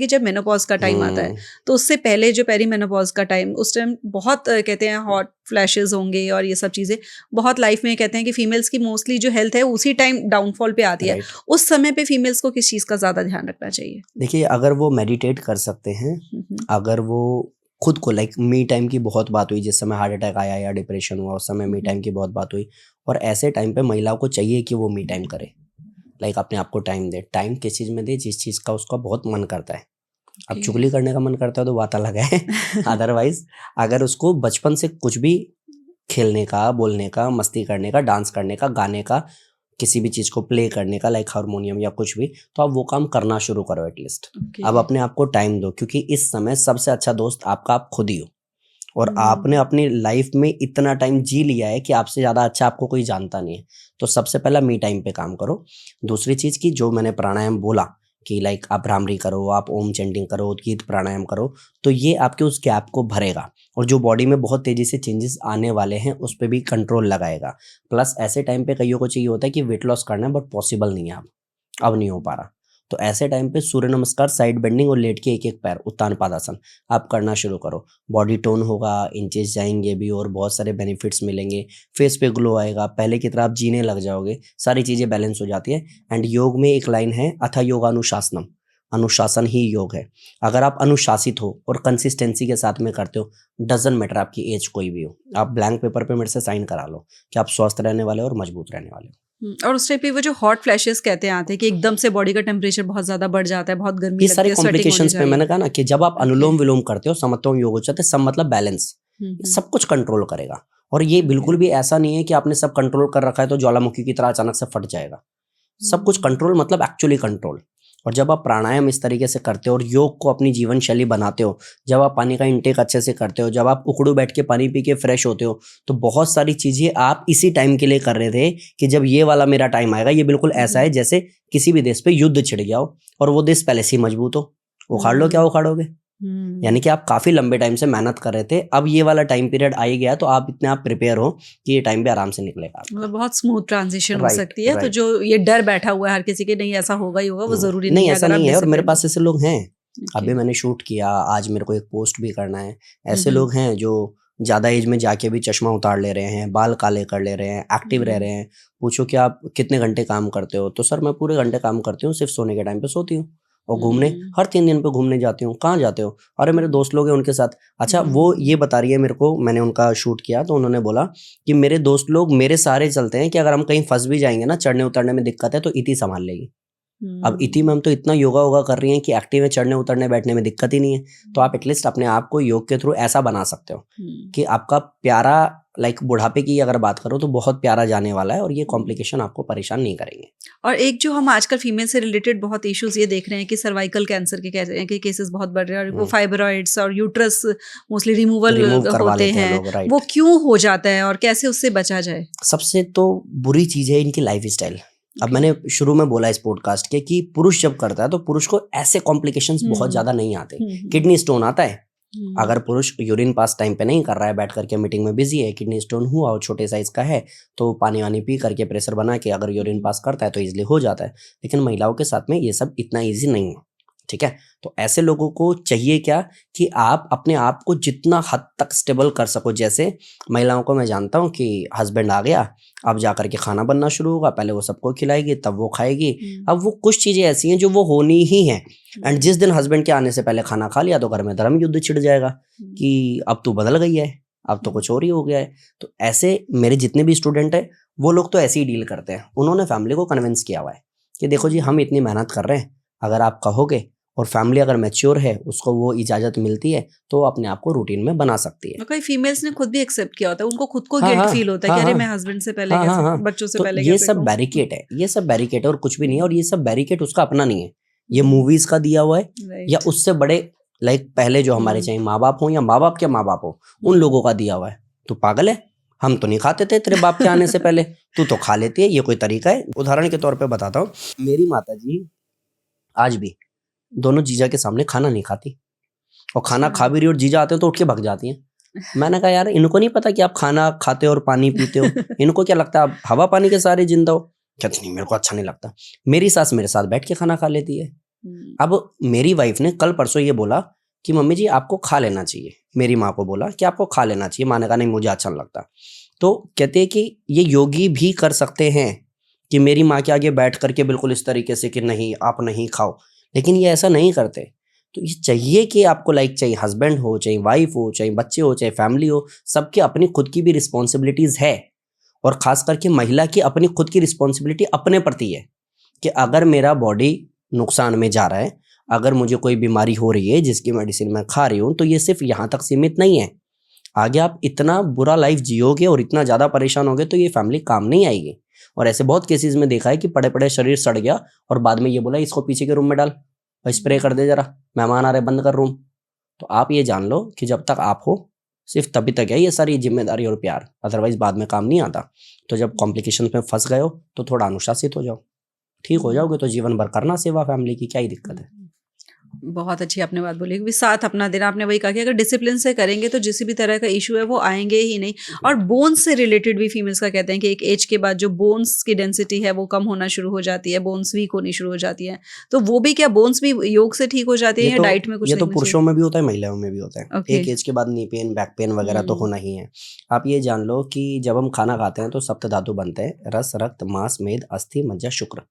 कि जब मेनोपॉज का टाइम आता है तो उससे पहले जो पेरी मेनोपॉज का टाइम, उस टाइम बहुत कहते हैं हॉट फ्लैशेस होंगे और ये सब चीज़ें बहुत लाइफ में कहते हैं कि फीमेल्स की मोस्टली जो हेल्थ है उसी टाइम डाउनफॉल पे आती है। उस समय पे फीमेल्स को किस चीज़ का ज़्यादा ध्यान रखना चाहिए? देखिए, अगर वो मेडिटेट कर सकते हैं, अगर वो खुद को लाइक मी टाइम की बहुत बात हुई, जिस समय हार्ट अटैक आया या डिप्रेशन हुआ उस समय मी टाइम की बहुत बात हुई, और ऐसे टाइम पे महिलाओं को चाहिए कि वो मी टाइम करे, लाइक अपने आप को टाइम दे। टाइम किस चीज़ में दे? जिस चीज़ का उसका बहुत मन करता है। अब चुगली करने का मन करता है तो बात अलग है अदरवाइज अगर उसको बचपन से कुछ भी खेलने का, बोलने का, मस्ती करने का, डांस करने का, गाने का, किसी भी चीज़ को प्ले करने का, लाइक हारमोनियम या कुछ भी, तो आप वो काम करना शुरू करो एटलीस्ट। अब अपने आप को टाइम दो, क्योंकि इस समय सबसे अच्छा दोस्त आपका आप खुद ही हो, और आपने अपनी लाइफ में इतना टाइम जी लिया है कि आपसे ज़्यादा अच्छा आपको कोई जानता नहीं है। तो सबसे पहला मी टाइम पे काम करो। दूसरी चीज़ की जो मैंने प्राणायाम बोला कि लाइक आप भ्रामरी करो, आप ओम चैंटिंग करो, उद्गीत प्राणायाम करो, तो ये आपके उस गैप को भरेगा और जो बॉडी में बहुत तेज़ी से चेंजेस आने वाले हैं उस पर भी कंट्रोल लगाएगा। प्लस ऐसे टाइम पे कईयों को चाहिए होता है कि वेट लॉस करना है बट पॉसिबल नहीं है, अब नहीं हो पा रहा, तो ऐसे टाइम पे सूर्य नमस्कार, साइड बेंडिंग और लेट के एक एक पैर, उत्तान पादासन आप करना शुरू करो। बॉडी टोन होगा, इंचेस जाएंगे भी और बहुत सारे बेनिफिट्स मिलेंगे। फेस पे ग्लो आएगा, पहले की तरह आप जीने लग जाओगे, सारी चीज़ें बैलेंस हो जाती है। एंड योग में एक लाइन है, अथ योगानुशासनम, अनुशासन ही योग है। अगर आप अनुशासित हो और कंसिस्टेंसी के साथ में करते हो, डजंट मैटर आपकी एज कोई भी हो, आप ब्लैंक पेपर पे मेरे से साइन करा लो कि आप स्वस्थ रहने वाले हो और मजबूत रहने वाले हो। और उस टाइप पे वो जो हॉट फ्लैशेस कहते हैं आते हैं कि एकदम से बॉडी का टेम्परेचर बहुत ज्यादा बढ़ जाता है, बहुत गर्मी ये लगती सारे है, स्वेटिंग होने कॉम्प्लिकेशंस पे मैंने कहा ना कि जब आप अनुलोम विलोम करते हो, समत्वम योग होता है, सब मतलब बैलेंस, सब कुछ कंट्रोल करेगा। और ये बिल्कुल भी ऐसा नहीं है कि आपने सब कंट्रोल कर रखा है तो ज्वालामुखी की तरह अचानक से फट जाएगा। सब कुछ कंट्रोल मतलब एक्चुअली कंट्रोल। और जब आप प्राणायाम इस तरीके से करते हो और योग को अपनी जीवन शैली बनाते हो, जब आप पानी का इंटेक अच्छे से करते हो, जब आप उखड़ू बैठ के पानी पी के फ्रेश होते हो, तो बहुत सारी चीजें आप इसी टाइम के लिए कर रहे थे कि जब ये वाला मेरा टाइम आएगा। ये बिल्कुल ऐसा है जैसे किसी भी देश पे युद्ध छिड़ गया हो और वो देश पहले से ही मजबूत हो, उखाड़ लो क्या उखाड़ोगे। यानी कि आप काफी लंबे टाइम से मेहनत कर रहे थे, अब ये वाला टाइम पीरियड आ ही गया तो आप इतने आप प्रिपेयर हो कि ये टाइम भी आराम से निकलेगा। मतलब बहुत स्मूथ ट्रांजिशन हो सकती है। तो जो ये डर बैठा हुआ है हर किसी के, नहीं ऐसा होगा ही होगा, वो जरूरी नहीं है। ऐसा नहीं है, और मेरे पास ऐसे लोग हैं। अभी मैंने शूट किया, आज मेरे को एक पोस्ट भी करना है। ऐसे लोग हैं जो ज्यादा एज में जाके भी चश्मा उतार ले रहे हैं, बाल काले कर ले रहे हैं, एक्टिव रह रहे हैं। पूछो कि आप कितने घंटे काम करते हो, तो सर मैं पूरे घंटे काम करती हूँ, सिर्फ सोने के टाइम पे सोती हूँ और घूमने हर 3 दिन पे घूमने जाती हूँ। कहाँ जाते हो? अरे मेरे दोस्त लोग हैं उनके साथ। अच्छा, वो ये बता रही है मेरे को, मैंने उनका शूट किया तो उन्होंने बोला कि मेरे दोस्त लोग मेरे सहारे चलते हैं कि अगर हम कहीं फंस भी जाएंगे ना, चढ़ने उतरने में दिक्कत है तो इति संभाल लेगी। अब इति में हम तो इतना योगा वोगा कर रही हैं कि एक्टिव में चढ़ने उतरने बैठने में दिक्कत ही नहीं है। तो आप एटलीस्ट अपने आप को योग के थ्रू ऐसा बना सकते हो कि आपका प्यारा, लाइक बुढ़ापे की अगर बात करो तो बहुत प्यारा जाने वाला है और ये कॉम्प्लिकेशन आपको परेशान नहीं करेंगे। और एक जो हम आजकल फीमेल से रिलेटेड बहुत इश्यूज ये देख रहे हैं कि सर्वाइकल कैंसर के कहते हैं कि केसेस बहुत बढ़ रहे हैं, और वो फाइब्रॉइड्स और यूट्रस मोस्टली रिमूवल होते हैं, वो क्यों हो जाता है और कैसे उससे बचा जाए? सबसे तो बुरी चीज है इनकी लाइफ स्टाइल। अब मैंने शुरू में बोला इस पॉडकास्ट के कि पुरुष जब करता है तो पुरुष को ऐसे कॉम्प्लिकेशंस बहुत ज्यादा नहीं आते। किडनी स्टोन आता है, अगर पुरुष यूरिन पास टाइम पे नहीं कर रहा है, बैठ करके मीटिंग में बिजी है, किडनी स्टोन हुआ और छोटे साइज का है, तो पानी वानी पी करके प्रेशर बना के अगर यूरिन पास करता है तो इजीली हो जाता है। लेकिन महिलाओं के साथ में ये सब इतना ईजी नहीं है, ठीक है। तो ऐसे लोगों को चाहिए क्या कि आप अपने आप को जितना हद तक स्टेबल कर सको। जैसे महिलाओं को मैं जानता हूँ कि हस्बैंड आ गया, अब जाकर के खाना बनना शुरू होगा, पहले वो सबको खिलाएगी तब वो खाएगी। अब वो कुछ चीजें ऐसी हैं जो वो होनी ही है, एंड जिस दिन हस्बैंड के आने से पहले खाना खा लिया तो घर में धर्म युद्ध छिड़ जाएगा कि अब तो बदल गई है, अब तो कुछ और ही हो गया है। तो ऐसे मेरे जितने भी स्टूडेंट है वो लोग तो ऐसे ही डील करते हैं। उन्होंने फैमिली को कन्विंस किया हुआ है कि देखो जी, हम इतनी मेहनत कर रहे हैं, अगर आप कहोगे और फैमिली अगर मैच्योर है, उसको वो इजाजत मिलती है तो अपने आप को रूटीन में बना सकती है। कई फीमेल्स ने खुद भी एक्सेप्ट किया होता है, उनको खुद को गिल्ट फील होता है कि अरे मैं हस्बैंड से पहले कैसे, बच्चों से पहले कैसे। ये सब बैरिकेड है, ये सब बैरिकेड है और कुछ भी नहीं है। और ये सब बैरिकेड उसका अपना नहीं है, ये मूवीज का दिया हुआ है या उससे बड़े, लाइक पहले जो हमारे चाहे माँ बाप हो या माँ बाप के माँ बाप हो, उन लोगों का दिया हुआ है। तू पागल है, हम तो नहीं खाते थे तेरे बाप के आने से पहले, तू तो खा लेती है, ये कोई तरीका है? उदाहरण के तौर पे बताता हूँ, मेरी माता जी आज भी दोनों जीजा के सामने खाना नहीं खाती, और खाना खा भी रही और जीजा आते हो तो उठ के भग जाती हैं। मैंने कहा यार, इनको नहीं पता कि आप खाना खाते हो और पानी पीते हो, इनको क्या लगता है आप हवा पानी के सारे जिंदा हो? कहती नहीं, मेरे को अच्छा नहीं लगता। मेरी सास मेरे साथ बैठ के खाना खा लेती है, अब मेरी वाइफ ने कल परसों ये बोला कि मम्मी जी आपको खा लेना चाहिए, मेरी माँ को बोला कि आपको खा लेना चाहिए, माँ ने कहा नहीं मुझे अच्छा नहीं लगता। तो कहते हैं कि ये योगी भी कर सकते हैं कि मेरी माँ के आगे बैठ करके बिल्कुल इस तरीके से कि नहीं आप नहीं खाओ, लेकिन ये ऐसा नहीं करते। तो ये चाहिए कि आपको लाइक चाहिए हस्बैंड हो, चाहे वाइफ हो, चाहे बच्चे हो, चाहे फैमिली हो, सबकी अपनी खुद की भी रिस्पॉन्सिबिलिटीज है। और खास करके महिला की अपनी खुद की रिस्पॉन्सिबिलिटी अपने प्रति है कि अगर मेरा बॉडी नुकसान में जा रहा है, अगर मुझे कोई बीमारी हो रही है जिसकी मेडिसिन मैं खा रही हूँ, तो ये सिर्फ यहाँ तक सीमित नहीं है। आगे आप इतना बुरा लाइफ जियोगे और इतना ज़्यादा परेशान होगे तो ये फैमिली काम नहीं आएगी। और ऐसे बहुत केसेस में देखा है कि पड़े पड़े शरीर सड़ गया और बाद में ये बोला इसको पीछे के रूम में डाल, स्प्रे कर दे जरा, मेहमान आ रहे बंद कर रूम। तो आप ये जान लो कि जब तक आप हो सिर्फ तभी तक है ये सारी जिम्मेदारी और प्यार, अदरवाइज बाद में काम नहीं आता। तो जब कॉम्प्लिकेशन में फंस गए हो तो थोड़ा अनुशासित हो जाओ, ठीक हो जाओगे तो जीवन भर करना सेवा फैमिली की, क्या ही दिक्कत है। बहुत अच्छी आपने बात बोली कि साथ अपना देना। आपने वही कहा कि अगर डिसिप्लिन से करेंगे तो जिस भी तरह का इशू है वो आएंगे ही नहीं। और बोन्स से रिलेटेड भी फीमेल्स का कहते हैं कि एक एज के बाद जो बोन्स की डेंसिटी है वो कम होना शुरू हो जाती है, बोन्स वीक होनी शुरू हो जाती है। तो वो भी क्या बोन्स भी योग से ठीक हो जाती है या डाइट में कुछ? ये तो पुरुषों में भी होता है, महिलाओं में भी होता है। Okay. एक एज के बाद नी पेन, बैक पेन वगैरह तो होना ही है। आप ये जान लो कि जब हम खाना खाते हैं तो सप्त धातु बनते हैं, रस, रक्त, मांस, मेद, अस्थि, मज्जा, शुक्र।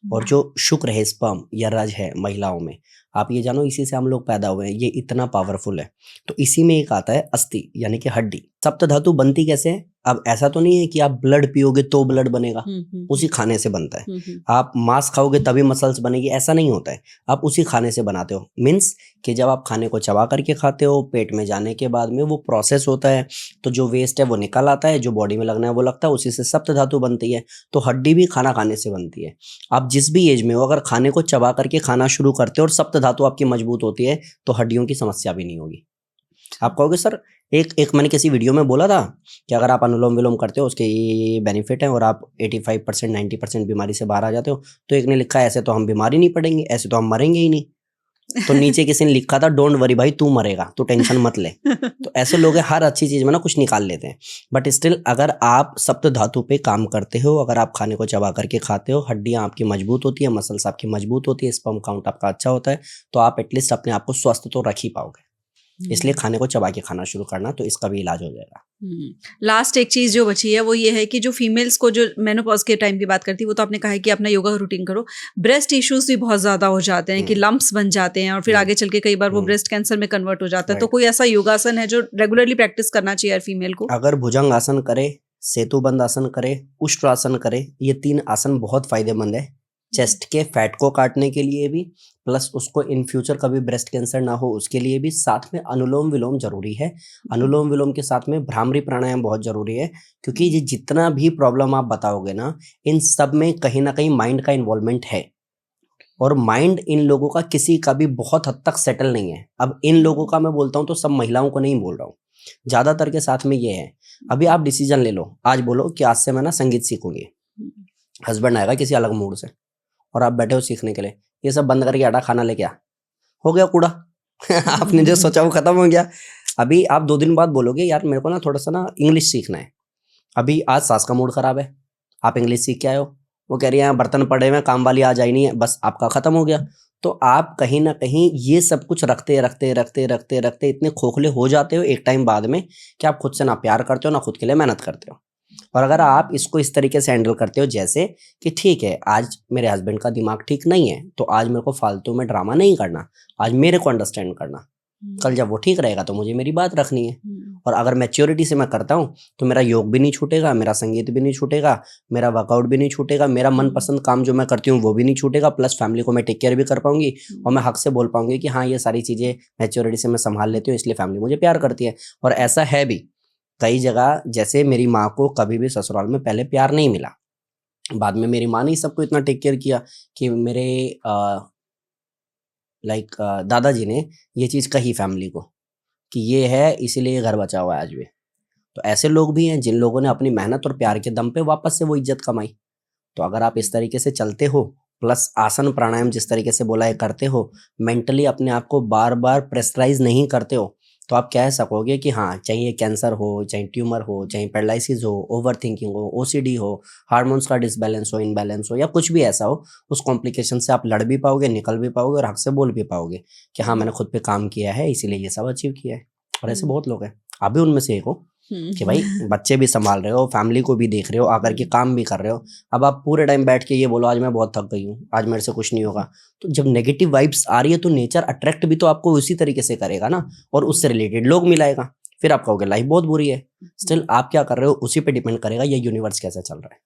और जो शुक्र है, स्पर्म या रज है महिलाओं में, आप ये जानो इसी से हम लोग पैदा हुए हैं, ये इतना पावरफुल है। तो इसी में एक आता है अस्थि यानी कि हड्डी। सप्त धातु बनती कैसे है? अब ऐसा तो नहीं है कि आप ब्लड पियोगे तो ब्लड बनेगा, उसी खाने से बनता है। आप मांस खाओगे तभी मसल्स बनेगी, ऐसा नहीं होता है। आप उसी खाने से बनाते हो, मीन्स कि जब आप खाने को चबा करके खाते हो, पेट में जाने के बाद में वो प्रोसेस होता है, तो जो वेस्ट है वो निकल आता है, जो बॉडी में लगना है वो लगता है, उसी से सप्त धातु बनती है। तो हड्डी भी खाना खाने से बनती है। आप जिस भी एज में हो अगर खाने को चबा करके खाना शुरू करते हो और सप्त धातु आपकी मजबूत होती है तो हड्डियों की समस्या भी नहीं होगी। आप कहोगे सर एक मैंने किसी वीडियो में बोला था कि अगर आप अनुलोम विलोम करते हो उसके ये बेनिफिट है और आप 85% 90% बीमारी से बाहर आ जाते हो। तो एक ने लिखा ऐसे तो हम बीमारी नहीं पड़ेंगे, ऐसे तो हम मरेंगे ही नहीं। तो नीचे किसी ने लिखा था डोंट वरी भाई तू मरेगा, तू टेंशन मत ले। तो ऐसे लोग हर अच्छी चीज में ना कुछ निकाल लेते हैं। बट स्टिल अगर आप सप्त धातु पे काम करते हो, अगर आप खाने को चबा करके खाते हो, हड्डियां आपकी मजबूत होती है, मसल्स आपकी मजबूत होती है, स्पर्म काउंट आपका अच्छा होता है, तो आप एटलीस्ट अपने आप को स्वस्थ तो रख ही पाओगे। इसलिए खाने को चबा के खाना शुरू करना, तो इसका भी इलाज हो जाएगा। लास्ट एक चीज जो बची है वो ये है कि जो फीमेल्स को जो मेनोपॉज के टाइम की बात करती है वो तो आपने कहा है कि अपना योगा रूटीन करो। ब्रेस्ट इश्यूज भी बहुत ज्यादा हो जाते हैं कि लम्प्स बन जाते हैं और फिर आगे चल के कई बार वो ब्रेस्ट कैंसर में कन्वर्ट हो जाता है। तो कोई ऐसा योगासन है जो रेगुलरली प्रैक्टिस करना चाहिए फीमेल को? अगर भुजंग आसन करे, सेतुबंद आसन करे, उष्ट्रासन करे, ये 3 आसन बहुत फायदेमंद है चेस्ट के फैट को काटने के लिए भी, प्लस उसको इन फ्यूचर कभी ब्रेस्ट कैंसर ना हो उसके लिए भी। साथ में अनुलोम विलोम जरूरी है। अनुलोम विलोम के साथ में भ्रामरी प्राणायाम बहुत जरूरी है, क्योंकि ये जितना भी प्रॉब्लम आप बताओगे ना, इन सब में कहीं ना कहीं माइंड का इन्वॉल्वमेंट है। और माइंड इन लोगों का किसी का भी बहुत हद तक सेटल नहीं है। अब इन लोगों का मैं बोलता हूँ तो सब महिलाओं को नहीं बोल रहा हूँ, ज्यादातर के साथ में ये है। अभी आप डिसीजन ले लो, आज बोलो कि आज से मैं ना संगीत सीखूंगी। हस्बैंड आएगा किसी अलग मूड से और आप बैठे हो सीखने के लिए, ये सब बंद करके आटा खाना लेके आ, हो गया कूड़ा। आपने जो सोचा वो खत्म हो गया। अभी आप 2 दिन बाद बोलोगे यार मेरे को ना थोड़ा सा ना इंग्लिश सीखना है। अभी आज सास का मूड खराब है, आप इंग्लिश सीख के आए हो, वो कह रही है बर्तन पड़े हुए काम वाली आज आई नहीं है, बस आपका खत्म हो गया। तो आप कहीं ना कहीं ये सब कुछ रखते रखते रखते रखते रखते इतने खोखले हो जाते हो एक टाइम बाद में कि आप खुद से ना प्यार करते हो ना खुद के लिए मेहनत करते हो। और अगर आप इसको इस तरीके से हैंडल करते हो जैसे कि ठीक है आज मेरे हस्बैंड का दिमाग ठीक नहीं है तो आज मेरे को फालतू में ड्रामा नहीं करना, आज मेरे को अंडरस्टैंड करना, कल जब वो ठीक रहेगा तो मुझे मेरी बात रखनी है। और अगर मैच्योरिटी से मैं करता हूँ तो मेरा योग भी नहीं छूटेगा, मेरा संगीत भी नहीं छूटेगा, मेरा वर्कआउट भी नहीं छूटेगा, मेरा मनपसंद काम जो मैं करती हूँ वो भी नहीं छूटेगा, प्लस फैमिली को मैं टेक केयर भी कर पाऊंगी और मैं हक से बोल पाऊंगी कि हाँ ये सारी चीजें मैच्योरिटी से मैं संभाल लेती हूँ, इसलिए फैमिली मुझे प्यार करती है। और ऐसा है भी कई जगह, जैसे मेरी माँ को कभी भी ससुराल में पहले प्यार नहीं मिला, बाद में मेरी माँ ने सबको इतना टेक केयर किया कि मेरे दादाजी ने ये चीज़ कही फैमिली को कि ये है इसीलिए घर बचा हुआ है आज भी। तो ऐसे लोग भी हैं जिन लोगों ने अपनी मेहनत और प्यार के दम पे वापस से वो इज्जत कमाई। तो अगर आप इस तरीके से चलते हो, प्लस आसन प्राणायाम जिस तरीके से बोला है करते हो, मेंटली अपने आप को बार बार प्रेशराइज नहीं करते हो तो आप कह सकोगे कि हाँ, चाहे ये कैंसर हो, चाहे ट्यूमर हो, चाहे पैरालिसिस हो, ओवरथिंकिंग हो, ओसीडी हो, हार्मोन्स का डिसबैलेंस हो, इनबैलेंस हो या कुछ भी ऐसा हो, उस कॉम्प्लिकेशन से आप लड़ भी पाओगे, निकल भी पाओगे और हक से बोल भी पाओगे कि हाँ, मैंने खुद पे काम किया है, इसीलिए ये सब अचीव किया है। और ऐसे बहुत लोग हैं। आप भी उनमें से एक हो कि भाई बच्चे भी सँभाल रहे हो, फैमिली को भी देख रहे हो, आकर के काम भी कर रहे हो। अब आप पूरे टाइम बैठ के ये बोलो आज मैं बहुत थक गई हूँ, आज मेरे से कुछ नहीं होगा। तो जब नेगेटिव वाइब्स आ रही है तो नेचर अट्रैक्ट भी तो आपको उसी तरीके से करेगा ना, और उससे रिलेटेड लोग मिलाएगा। फिर आप कहोगे लाइफ बहुत बुरी है। स्टिल आप क्या कर रहे हो उसी पे डिपेंड करेगा ये यूनिवर्स कैसा चल रहा है।